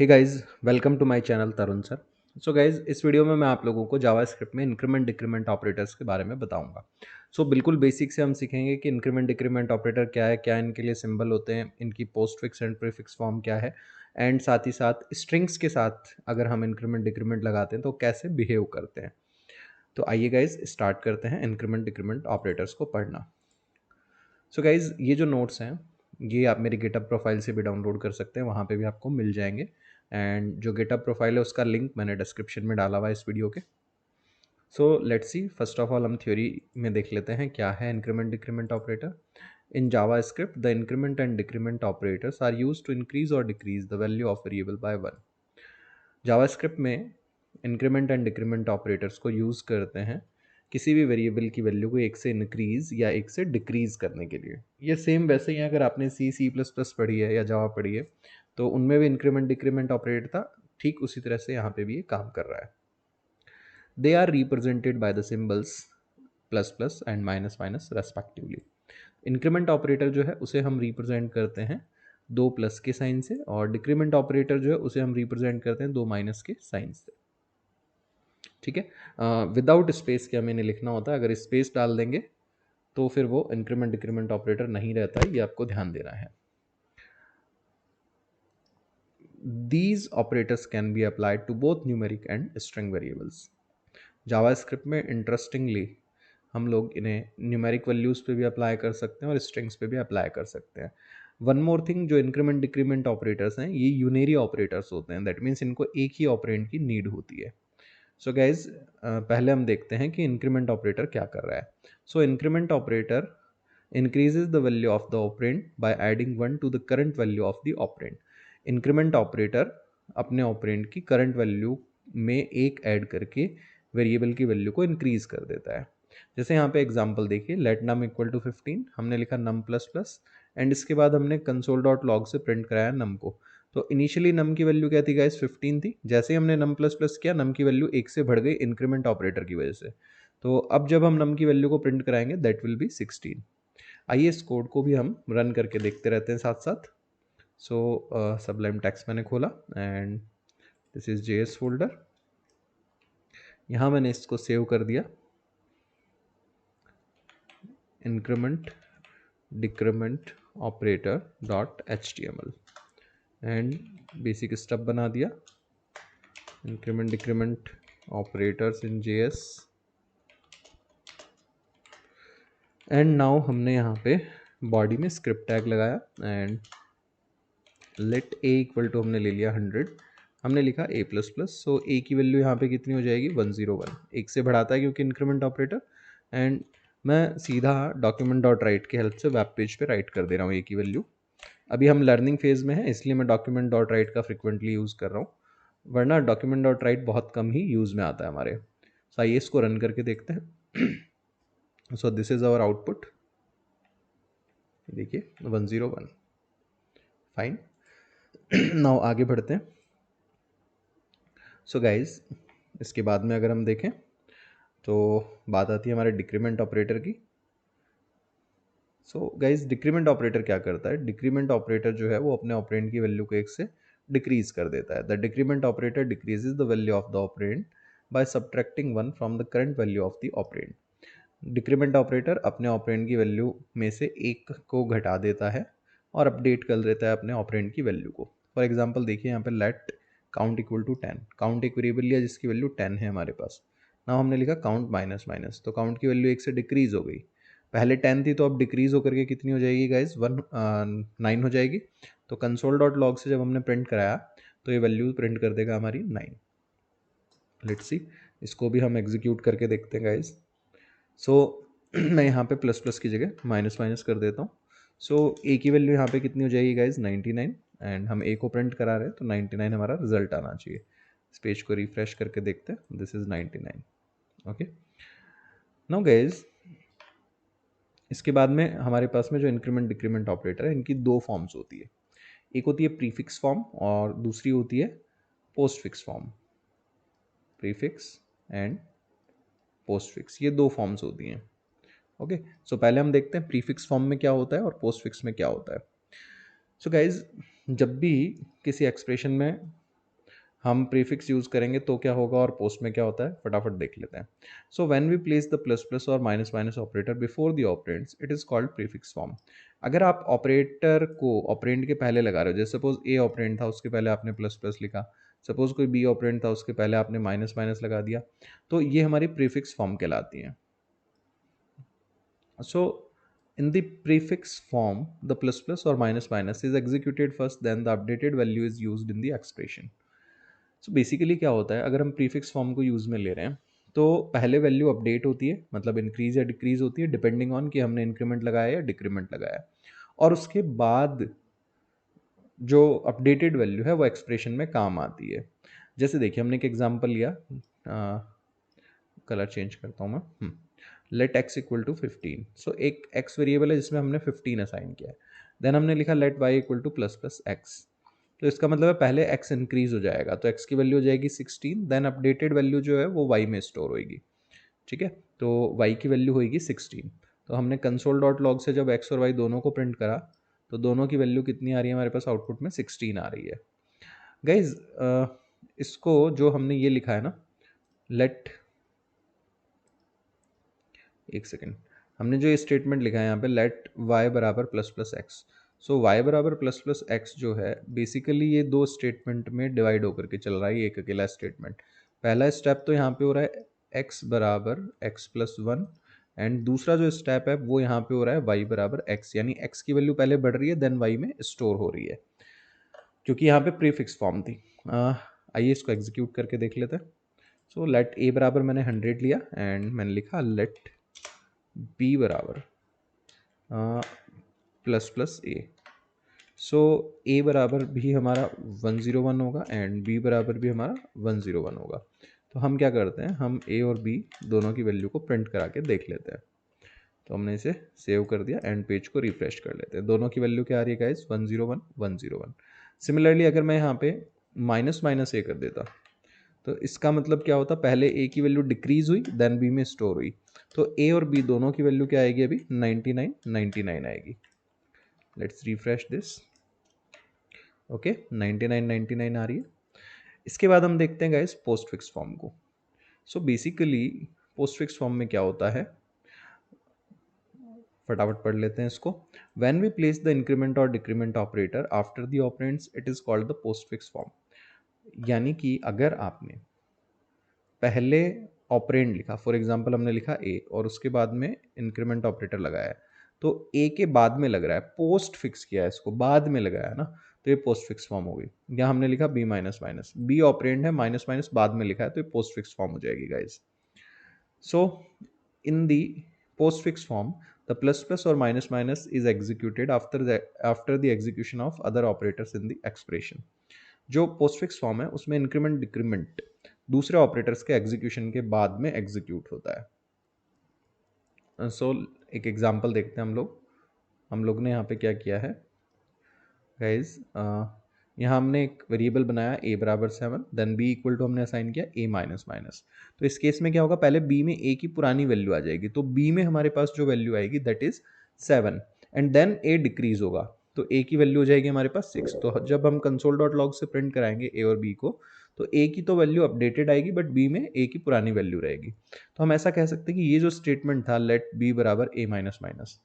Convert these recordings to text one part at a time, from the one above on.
Hey guys, welcome to my channel Tarun sir. So guys, इस video में मैं आप लोगों को जावास्क्रिप्ट में इंक्रीमेंट डिक्रीमेंट ऑपरेटर्स के बारे में बताऊंगा। बिल्कुल बेसिक से हम सीखेंगे कि इंक्रीमेंट डिक्रीमेंट ऑपरेटर क्या है, क्या इनके लिए सिंबल होते हैं, इनकी post fix and prefix form क्या है, एंड साथ ही साथ स्ट्रिंग्स के साथ अगर हम इंक्रीमेंट डिक्रीमेंट लगाते हैं तो कैसे बिहेव करते हैं। तो आइए गाइस, स्टार्ट करते हैं इंक्रीमेंट डिक्रीमेंट ऑपरेटर्स को पढ़ना। गाइज, ये जो नोट्स हैं ये आप मेरी गिटअप प्रोफाइल से भी डाउनलोड कर सकते हैं, वहाँ पे भी आपको मिल जाएंगे। एंड जो गिटअप प्रोफाइल है उसका लिंक मैंने डिस्क्रिप्शन में डाला हुआ है इस वीडियो के। Let's see, first of all हम थ्योरी में देख लेते हैं क्या है increment decrement operator. In JavaScript the increment and decrement operators are used to increase और decrease the value of variable by one. JavaScript में इंक्रीमेंट एंड डिक्रीमेंट ऑपरेटर्स को यूज़ करते हैं किसी भी वेरिएबल की वैल्यू को एक से इंक्रीज या एक से डिक्रीज करने के लिए। ये सेम वैसे ही है, अगर आपने सी प्लस प्लस पढ़ी है या जावा पढ़ी है तो उनमें भी इंक्रीमेंट डिक्रीमेंट ऑपरेटर था, ठीक उसी तरह से यहाँ पे भी ये काम कर रहा है। They are represented by the symbols plus plus and minus minus respectively. Increment operator जो है उसे हम रिप्रेजेंट करते हैं दो प्लस के साइन से, और डिक्रीमेंट ऑपरेटर जो है उसे हम रिप्रेजेंट करते हैं दो माइनस के साइन से। ठीक है, विदाउट स्पेस के हमें नहीं लिखना होता है, अगर स्पेस डाल देंगे तो फिर वो इंक्रीमेंट डिक्रीमेंट ऑपरेटर नहीं रहता है, ये आपको ध्यान देना है। These operators can be applied to both numeric and string variables. JavaScript में इंटरेस्टिंगली हम लोग इन्हें न्यूमेरिक वैल्यूज़ पे भी अप्लाई कर सकते हैं और स्ट्रिंग्स पे भी अप्लाई कर सकते हैं। वन मोर थिंग, जो इंक्रीमेंट डिक्रीमेंट ऑपरेटर्स हैं ये यूनेरी ऑपरेटर्स होते हैं, दैट मीन्स इनको एक ही ऑपरेंड की नीड होती है। गाइज, पहले हम देखते हैं कि इंक्रीमेंट ऑपरेटर क्या कर रहा है। Increment operator increases the value of the operand by adding 1 to the current value of the operand. Increment operator अपने ऑपरेंड की करंट वैल्यू में एक ऐड करके वेरिएबल की वैल्यू को इंक्रीज कर देता है। जैसे यहाँ पे एग्जांपल देखिए, लेट नम इक्वल टू 15, हमने लिखा नम प्लस प्लस एंड इसके बाद हमने कंसोल डॉट लॉग से प्रिंट कराया नम को। तो इनिशियली नम की वैल्यू क्या थी गाइस, 15 थी। जैसे ही हमने नम प्लस प्लस किया, नम की वैल्यू एक से बढ़ गई इंक्रीमेंट ऑपरेटर की वजह से। तो अब जब हम नम की वैल्यू को प्रिंट कराएंगे दैट विल बी 16। आइए इस कोड को भी हम रन करके देखते रहते हैं साथ साथ। सबलाइम टेक्स्ट मैंने खोला and this is JS folder, यहाँ मैंने इसको सेव कर दिया, increment decrement operator .html, and basic step बना दिया, increment decrement operators in JS। And now हमने यहाँ पे बॉडी में स्क्रिप्ट टैग लगाया and let a equal to हमने ले लिया 100, हमने लिखा a plus plus. So a की वैल्यू यहाँ पे कितनी हो जाएगी, 101, एक से बढ़ाता है क्योंकि इंक्रीमेंट ऑपरेटर। एंड मैं सीधा डॉक्यूमेंट डॉट राइट की हेल्प से वेब पेज पे राइट कर दे रहा हूँ ए की वैल्यू। अभी हम लर्निंग फेज में है इसलिए मैं डॉक्यूमेंट डॉट राइट का फ्रिक्वेंटली यूज़ कर रहा हूँ, वरना डॉक्यूमेंट डॉट राइट बहुत कम ही यूज़ में आता है हमारे। आइए इसको रन करके देखते हैं। दिस इज़ आवर आउटपुट, देखिए 101, फाइन। नाउ आगे बढ़ते हैं। गाइज, इसके बाद में अगर हम देखें तो बात आती है हमारे डिक्रीमेंट ऑपरेटर की। गाइज, डिक्रीमेंट ऑपरेटर क्या करता है, डिक्रीमेंट ऑपरेटर जो है वो अपने ऑपरेंड की वैल्यू को एक से डिक्रीज कर देता है। The decrement operator decreases the value of the operand by subtracting 1 from the current value of the operand. Decrement operator अपने ऑपरेंड की वैल्यू में से एक को घटा देता है और अपडेट कर देता है अपने ऑपरेंड की वैल्यू को। फॉर एग्जांपल देखिए यहाँ पे let count equal to 10, count एक वेरिएबल लिया जिसकी वैल्यू 10 है हमारे पास। नाउ हमने लिखा काउंट माइनस माइनस, तो काउंट की वैल्यू एक से डिक्रीज हो गई। पहले 10 थी तो अब डिक्रीज होकर के कितनी हो जाएगी गाइज, 9 हो जाएगी। तो कंसोल डॉट लॉग से जब हमने प्रिंट कराया तो ये वैल्यू प्रिंट कर देगा हमारी 9। लेट्स सी, इसको भी हम एग्जीक्यूट करके देखते हैं गाइज। मैं यहाँ पे प्लस प्लस की जगह माइनस माइनस कर देता हूँ। ए की वैल्यू यहाँ पे कितनी हो जाएगी गाइज, 99, एंड हम ए को प्रिंट करा रहे हैं तो 99 हमारा रिजल्ट आना चाहिए। इस पेज को रिफ्रेश करके देखते हैं, this is 99। Okay, now guys, इसके बाद में हमारे पास में जो इंक्रीमेंट डिक्रीमेंट ऑपरेटर है इनकी दो फॉर्म्स होती है, एक होती है प्रीफिक्स फॉर्म और दूसरी होती है post fix form. Prefix and post fix, ये दो फॉर्म्स होती हैं। ओके, पहले हम देखते हैं प्रीफिक्स फॉर्म में क्या होता है और पोस्ट फिक्स में क्या होता है। गाइज, जब भी किसी एक्सप्रेशन में हम प्रीफिक्स यूज़ करेंगे तो क्या होगा और पोस्ट में क्या होता है, फटाफट देख लेते हैं। So when we place the plus plus और minus minus operator before the operands it is called prefix form. अगर आप ऑपरेटर को ऑपरेंड के पहले लगा रहे हो, जैसे सपोज ए ऑपरेंड था उसके पहले आपने प्लस प्लस लिखा, सपोज कोई बी ऑपरेंड था उसके पहले आपने माइनस माइनस लगा दिया, तो ये हमारी प्रीफिक्स फॉर्म कहलाती हैं। So in the prefix form, the plus plus or minus minus is executed first, then the updated value is used in the expression. So basically क्या होता है, अगर हम प्रीफिक्स फॉर्म को यूज़ में ले रहे हैं तो पहले वैल्यू अपडेट होती है, मतलब इंक्रीज या डिक्रीज होती है डिपेंडिंग ऑन कि हमने इंक्रीमेंट लगाया या डिक्रीमेंट लगाया है, और उसके बाद जो अपडेटेड वैल्यू है वो एक्सप्रेशन में काम आती है। जैसे देखिए हमने एक एग्जांपल लिया, कलर चेंज करता हूँ मैं, लेट एक्स इक्वल टू 15। सो एक एक्स वेरिएबल है जिसमें हमने 15 असाइन किया है, देन हमने लिखा let y equal to plus plus x. तो इसका मतलब है पहले एक्स इंक्रीज हो जाएगा, तो एक्स की वैल्यू हो जाएगी 16, देन अपडेटेड वैल्यू जो है वो वाई में स्टोर होगी। ठीक है, तो वाई की वैल्यू होगी 16। तो हमने कंसोल डॉट लॉग से जब एक्स और वाई दोनों को प्रिंट करा तो दोनों की वैल्यू कितनी आ रही है हमारे पास आउटपुट में, 16 आ रही है। गाइज इसको जो हमने ये लिखा है ना, लेट, एक सेकेंड, हमने जो ये स्टेटमेंट लिखा है यहाँ पे लेट वाई बराबर प्लस प्लस एक्स, सो वाई बराबर प्लस प्लस एक्स जो है बेसिकली ये दो स्टेटमेंट में डिवाइड होकर के चल रहा है, ये एक अकेला स्टेटमेंट। पहला स्टेप तो यहाँ पे हो रहा है एक्स बराबर एक्स प्लस वन, एंड दूसरा जो स्टेप है वो यहाँ पे हो रहा है वाई बराबर एक्स, यानी एक्स की वैल्यू पहले बढ़ रही है देन वाई में स्टोर हो रही है, क्योंकि यहाँ पे प्रीफिक्स फॉर्म थी। आइए इसको एग्जीक्यूट करके देख लेते हैं। सो लेट ए बराबर मैंने 100 लिया एंड मैंने लिखा लेट बी बराबर प्लस प्लस ए। सो ए बराबर भी हमारा 101 होगा एंड बी बराबर भी हमारा 101 होगा। तो हम क्या करते हैं, हम ए और बी दोनों की वैल्यू को प्रिंट करा के देख लेते हैं। तो हमने इसे सेव कर दिया एंड पेज को रिफ्रेश कर लेते हैं। दोनों की वैल्यू क्या आ रही है गाइस, 101 101। सिमिलरली अगर मैं यहाँ पे माइनस माइनस ए कर देता तो इसका मतलब क्या होता, पहले ए की वैल्यू डिक्रीज हुई देन बी में स्टोर हुई, तो ए और बी दोनों की वैल्यू क्या आएगी अभी, 99 99 आएगी। लेट्स रिफ्रेश दिस, ओके 99 99 आ रही है। इसके बाद हम देखते हैं गाइस पोस्ट फिक्स फॉर्म को। So basically postfix form में क्या होता है, फटाफट पढ़ लेते हैं इसको। When we place the increment और decrement operator after the operands it is called the postfix form. यानी कि अगर आपने पहले ऑपरेंड लिखा, फॉर एग्जांपल हमने लिखा ए और उसके बाद में इंक्रीमेंट ऑपरेटर लगाया है, तो ए के बाद में लग रहा है, पोस्ट फिक्स किया है इसको, बाद में लगाया है ना, तो ये पोस्ट फिक्स फॉर्म होगी। यहाँ हमने लिखा b minus minus, b operand है, माइनस माइनस बाद में लिखा है, तो ये पोस्ट फिक्स फॉर्म हो जाएगी guys. So in the post fix form the plus plus or minus minus is executed after the execution of other operators in the expression। जो पोस्टफिक्स फॉर्म है उसमें इंक्रीमेंट डिक्रीमेंट दूसरे operators के execution के बाद में एग्जीक्यूट होता है। सो एक एग्जांपल देखते हैं हम लोग ने यहाँ पे क्या किया है गाइज, यहाँ हमने एक वेरिएबल बनाया a बराबर 7, देन b इक्वल टू हमने असाइन किया a माइनस माइनस। तो इस केस में क्या होगा, पहले b में a की पुरानी वैल्यू आ जाएगी, तो b में हमारे पास जो वैल्यू आएगी that is 7 and then a decrease होगा, तो a की वैल्यू हो जाएगी हमारे पास 6। तो जब हम कंसोल डॉट लॉग से प्रिंट कराएंगे a और b को, तो a की तो वैल्यू अपडेटेड आएगी बट b में a की पुरानी वैल्यू रहेगी। तो हम ऐसा कह सकते हैं कि ये जो स्टेटमेंट था लेट b बराबर a माइनस माइनस,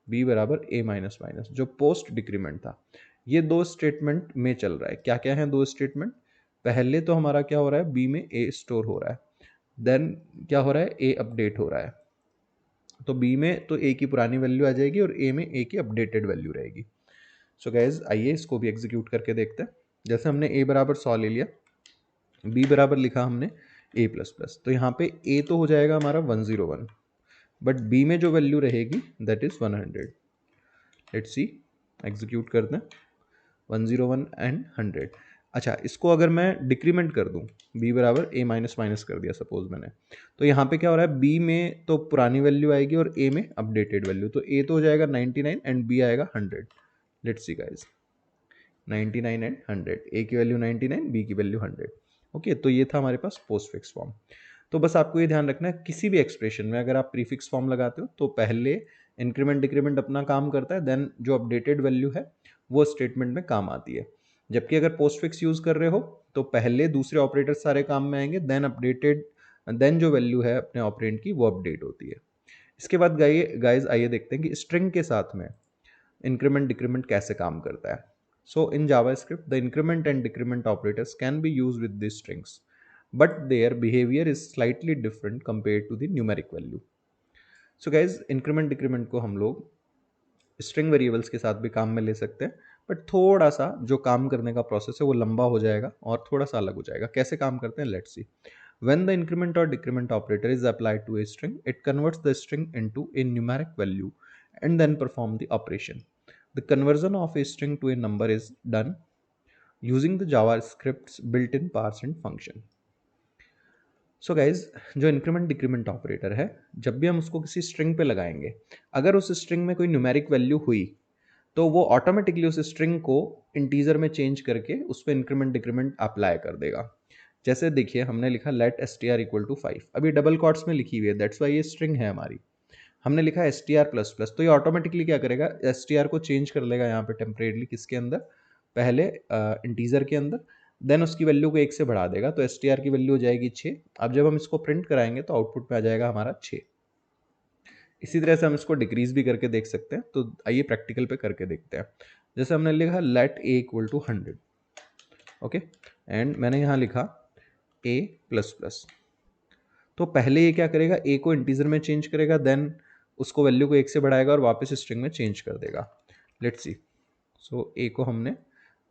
b बराबर a माइनस माइनस, जो पोस्ट डिक्रीमेंट था, ये दो स्टेटमेंट में चल रहा है। क्या क्या है दो स्टेटमेंट, पहले तो हमारा क्या हो रहा है, बी में ए स्टोर हो रहा है, देन क्या हो रहा है, ए अपडेट हो रहा है, तो बी में तो ए की पुरानी वैल्यू आ जाएगी और ए में ए की अपडेटेड वैल्यू रहेगी। सो गाइज आइए इसको भी एग्जीक्यूट करके देखते हैं। जैसे हमने ए बराबर 100 ले लिया, बी बराबर लिखा हमने ए प्लस प्लस, तो यहाँ पे ए तो हो जाएगा हमारा 101, बट बी में जो वैल्यू रहेगी that is 100। Let's see, execute करते हैं 101 एंड 100। अच्छा, इसको अगर मैं डिक्रीमेंट कर दूं, b बराबर a माइनस माइनस कर दिया सपोज मैंने, तो यहाँ पे क्या हो रहा है, b में तो पुरानी वैल्यू आएगी और a में अपडेटेड वैल्यू, तो a तो हो जाएगा 99 एंड b आएगा 100। Let's see guys, 99 and 100, a की वैल्यू 99, b की वैल्यू 100। ओके, तो ये था हमारे पास पोस्ट फिक्स फॉर्म। तो बस आपको ये ध्यान रखना है किसी भी एक्सप्रेशन में अगर आप प्रीफिक्स फॉर्म लगाते हो तो पहले इंक्रीमेंट डिक्रीमेंट अपना काम करता है, देन जो अपडेटेड वैल्यू है वो स्टेटमेंट में काम आती है। जबकि अगर पोस्ट फिक्स यूज़ कर रहे हो तो पहले दूसरे ऑपरेटर सारे काम में आएंगे, देन जो वैल्यू है अपने ऑपरेंड की वो अपडेट होती है। इसके बाद गाइज आइए देखते हैं कि स्ट्रिंग के साथ में इंक्रीमेंट डिक्रीमेंट कैसे काम करता है। So in JavaScript the increment and decrement operators can be use with this strings, but their behaviour is slightly different compare to the numeric value. So guys increment decrement को हम लोग string variables के साथ भी काम में ले सकते हैं, बट थोड़ा सा जो काम करने का प्रोसेस है वो लंबा हो जाएगा और थोड़ा सा अलग हो जाएगा। कैसे काम करते हैं, let's see. When the increment or decrement operator is applied to a string, it converts the string into a numeric value and then perform the operation. The conversion of a string to a number is done using the JavaScript's built-in parseInt function. So guys जो increment decrement operator है, जब भी हम उसको किसी string पे लगाएंगे, अगर उस स्ट्रिंग में कोई न्यूमेरिक वैल्यू हुई तो वो ऑटोमेटिकली उस स्ट्रिंग को इंटीजर में चेंज करके उस पर इंक्रीमेंट डिक्रीमेंट अप्लाई कर देगा। जैसे देखिए हमने लिखा let S T R equal to 5, अभी डबल कॉट्स में लिखी हुई है, दैट्स वाई ये स्ट्रिंग है हमारी। हमने लिखा S T are plus plus, तो ये ऑटोमेटिकली क्या करेगा, एस टी आर को चेंज कर लेगा यहाँ पे टेम्परेरली किसके अंदर, पहले इंटीजर के अंदर, देन उसकी वैल्यू को 1 से बढ़ा देगा, तो एस टी आर की वैल्यू हो जाएगी 6। अब जब हम इसको प्रिंट कराएंगे तो आउटपुट में आ जाएगा हमारा 6। इसी तरह से हम इसको डिक्रीज भी करके देख सकते हैं, तो आइए प्रैक्टिकल पे करके देखते हैं। जैसे हमने लिखा let a equal to 100, okay, and मैंने यहाँ लिखा ए प्लस प्लस। तो पहले ये क्या करेगा, ए को इंटीजर में चेंज करेगा, देन उसको वैल्यू को 1 से बढ़ाएगा और वापस स्ट्रिंग में चेंज कर देगा। Let's see. सो ए को हमने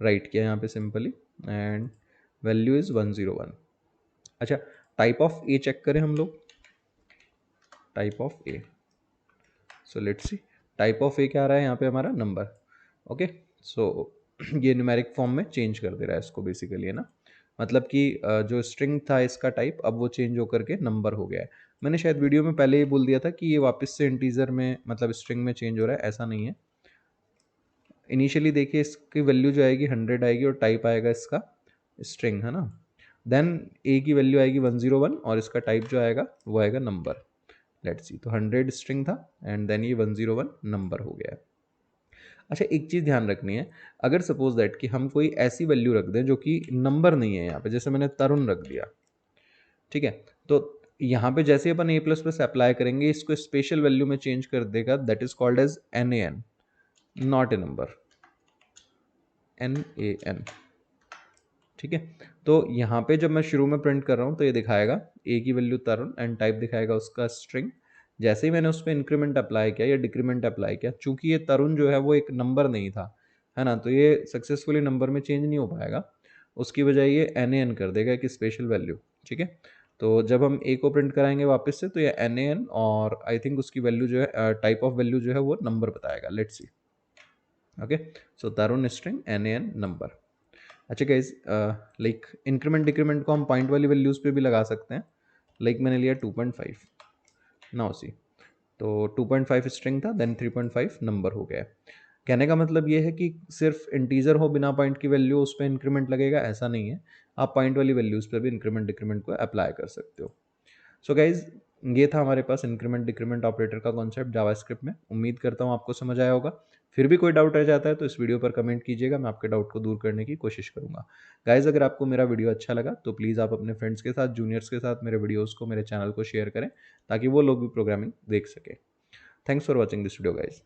राइट किया यहाँ पे सिंपली एंड वैल्यू इज 101। अच्छा, टाइप ऑफ ए चेक करें हम लोग, type of A. So let's see, type of A क्या आ रहा है यहाँ पे हमारा, नंबर। ओके, सो ये न्यूमेरिक फॉर्म में चेंज कर दे रहा है इसको बेसिकली, है ना। मतलब कि जो स्ट्रिंग था इसका टाइप अब वो चेंज होकर के नंबर हो गया है। मैंने शायद वीडियो में पहले ही बोल दिया था कि ये वापस से इंटीजर में मतलब स्ट्रिंग में चेंज हो रहा है, ऐसा नहीं है। इनिशियली देखिए इसकी वैल्यू जो आएगी 100 आएगी और टाइप आएगा इसका स्ट्रिंग, है ना। देन ए की वैल्यू आएगी 101 और इसका टाइप जो आएगा वो आएगा नंबर। लेट्स सी, तो 100 स्ट्रिंग था एंड देन ये 101 नंबर हो गया है। अच्छा, एक चीज़ ध्यान रखनी है, अगर सपोज दैट कि हम कोई ऐसी वैल्यू रख दें जो कि नंबर नहीं है यहाँ पे, जैसे मैंने तरुण रख दिया, ठीक है, तो यहाँ पे जैसे अपन ए प्लस प्लस अप्लाई करेंगे इसको स्पेशल वैल्यू में चेंज कर देगा, that is called as N A N, not a number, N A N, ठीक है। तो यहाँ पे जब मैं शुरू में प्रिंट कर रहा हूँ तो ये दिखाएगा ए की वैल्यू तरुण एंड टाइप दिखाएगा उसका स्ट्रिंग। जैसे ही मैंने उस पर इंक्रीमेंट अप्लाई किया या डिक्रीमेंट अप्लाई किया, चूंकि ये तरुण जो है वो एक नंबर नहीं था, है ना, तो ये सक्सेसफुली नंबर में चेंज नहीं हो पाएगा, उसकी बजाय ये एन ए एन कर देगा एक स्पेशल वैल्यू, ठीक है। तो जब हम ए को प्रिंट कराएंगे वापस से तो ये एन ए एन और आई थिंक उसकी वैल्यू जो है टाइप ऑफ वैल्यू जो है वो नंबर बताएगा। Let's see, okay, so Tarun string N A N number. अच्छा गाइज, लाइक इंक्रीमेंट डिक्रीमेंट को हम पॉइंट वाली वैल्यूज़ पे भी लगा सकते हैं। लाइक मैंने लिया 2.5, नाउ सी, तो 2.5 स्ट्रिंग था, देन 3.5 नंबर हो गया। कहने का मतलब ये है कि सिर्फ इंटीजर हो बिना पॉइंट की वैल्यू उस पर इंक्रीमेंट लगेगा, ऐसा नहीं है, आप पॉइंट वाली वैल्यूज़ पे भी इंक्रीमेंट डिक्रीमेंट को अप्लाई कर सकते हो। सो गाइज, ये था हमारे पास इंक्रीमेंट डिक्रीमेंट ऑपरेटर का कॉन्सेप्ट जावास्क्रिप्ट में। उम्मीद करता हूँ आपको समझ आया होगा। फिर भी कोई डाउट रह जाता है तो इस वीडियो पर कमेंट कीजिएगा, मैं आपके डाउट को दूर करने की कोशिश करूंगा। गाइज, अगर आपको मेरा वीडियो अच्छा लगा तो प्लीज़ आप अपने फ्रेंड्स के साथ, जूनियर्स के साथ मेरे वीडियोज़ को, मेरे चैनल को शेयर करें ताकि वो लोग भी प्रोग्रामिंग देख सकें। Thanks for watching this video guys.